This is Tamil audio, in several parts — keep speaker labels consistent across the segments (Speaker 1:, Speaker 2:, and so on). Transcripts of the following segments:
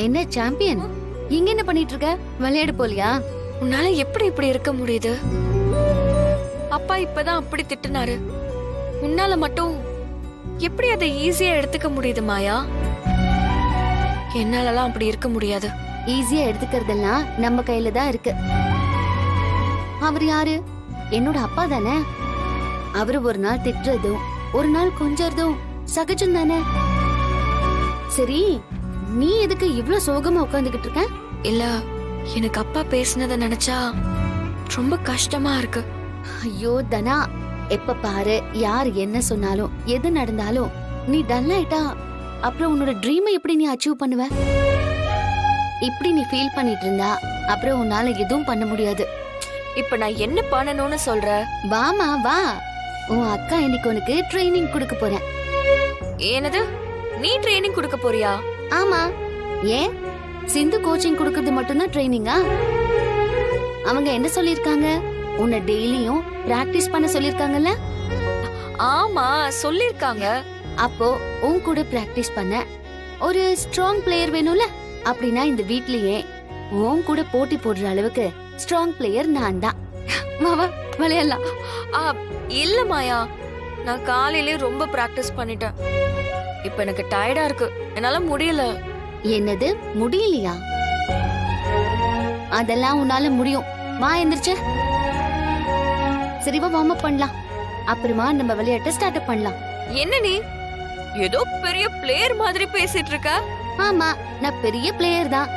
Speaker 1: என்ன சாம்பியன், இங்க என்ன பண்ணிட்டு இருக்க? விளையாட போலியா?
Speaker 2: உன்னால எப்படி இப்படி இருக்க முடியுது? அப்பா இப்பதான் அப்படி திட்டுனாரு. உன்னால மட்டும் எப்படி அதை ஈஸியா எடுத்துக்க முடியுது மாயா? என்னாலலாம் அப்படி இருக்க முடியாது.
Speaker 1: ஈஸியா எடுத்துக்கிறதெல்லாம் நம்ம கையில தான் இருக்கு. அவர் யாரு? என்னோட அப்பா தானே. அவரு ஒரு நாள் திட்டுறதும் ஒரு நாள் கொஞ்சறதும் சகஜம் தானே. சரி, நீ எதுக்கு இவ்ளோ சோகமா உட்கார்ந்துகிட்டு இருக்க?
Speaker 2: இல்ல, எனக்கு அப்பா பேசினதை நினைச்சா ரொம்ப கஷ்டமா இருக்கு.
Speaker 1: ஐயோ தனா, எப்ப பாரு யார் என்ன சொன்னாலும் எது நடந்தாலும் நீ டல் ஆயிட்டா அப்புறம் உன்னோட ட்ரீமை எப்படி நீ அச்சீவ் பண்ணுவ? இப்படி நீ ஃபீல் பண்ணிட்டு இருந்தா அப்புறம் உன்னால எதுவும் பண்ண முடியாது.
Speaker 2: இப்ப நான் என்ன பண்ணணும்னு சொல்ற?
Speaker 1: வாமா வா, உன் அக்கா இன்னைக்கு உனக்கு ட்ரைனிங் கொடுக்க போறேன்.
Speaker 2: ஏனது? நீ ட்ரைனிங் கொடுக்க போறியா?
Speaker 1: ஆமா, ஏன் சிந்து கோச்சிங் கொடுக்கறது மட்டும்தான் ட்ரைனிங்கா? அவங்க என்ன சொல்லிருக்காங்க? உன்னை டெய்லியும் பிராக்டிஸ் பண்ண சொல்லிருக்காங்கல்ல?
Speaker 2: ஆமா சொல்லிருக்காங்க.
Speaker 1: அப்போ உன் கூட பிராக்டிஸ் பண்ண ஒரு ஸ்ட்ராங் பிளேயர் வேணும்ல? அப்படின்னா இந்த வீட்லயே உன் கூட போட்டி போடுற அளவுக்கு ஸ்ட்ராங் பிளேயர் நான் தான். வா விளையாடலாம்.
Speaker 2: இல்ல மாயா, நான் காலையிலே ரொம்ப பிராக்டிஸ் பண்ணிட்டேன். இப்ப எனக்கு டயர்டா இருக்கு, என்னால முடியல.
Speaker 1: என்னது முடியலையா? அதெல்லாம் உன்னால முடியும். வா எந்திரிச்சு. சரி வா, வார்ம் அப் பண்ணலாம். அப்புறமா நம்ம விளையாட்ட ஸ்டார்ட் அப் பண்ணலாம்.
Speaker 2: என்ன நீ ஏதோ பெரிய பிளேயர் மாதிரி பேசிட்டு இருக்க?
Speaker 1: ஆமா, நான் பெரிய பிளேயர் தான்.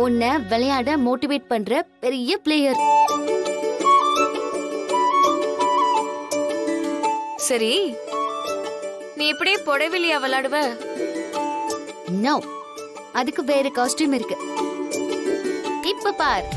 Speaker 1: உன்னை விளையாட மோட்டிவேட் பண்ற பெரிய பிளேயர்.
Speaker 2: சரி, நீ இப்படியே புடவிலியா விளையாடுவ?
Speaker 1: நோ, அதுக்கு வேற காஸ்டியூம் இருக்கு. இப்ப பார்.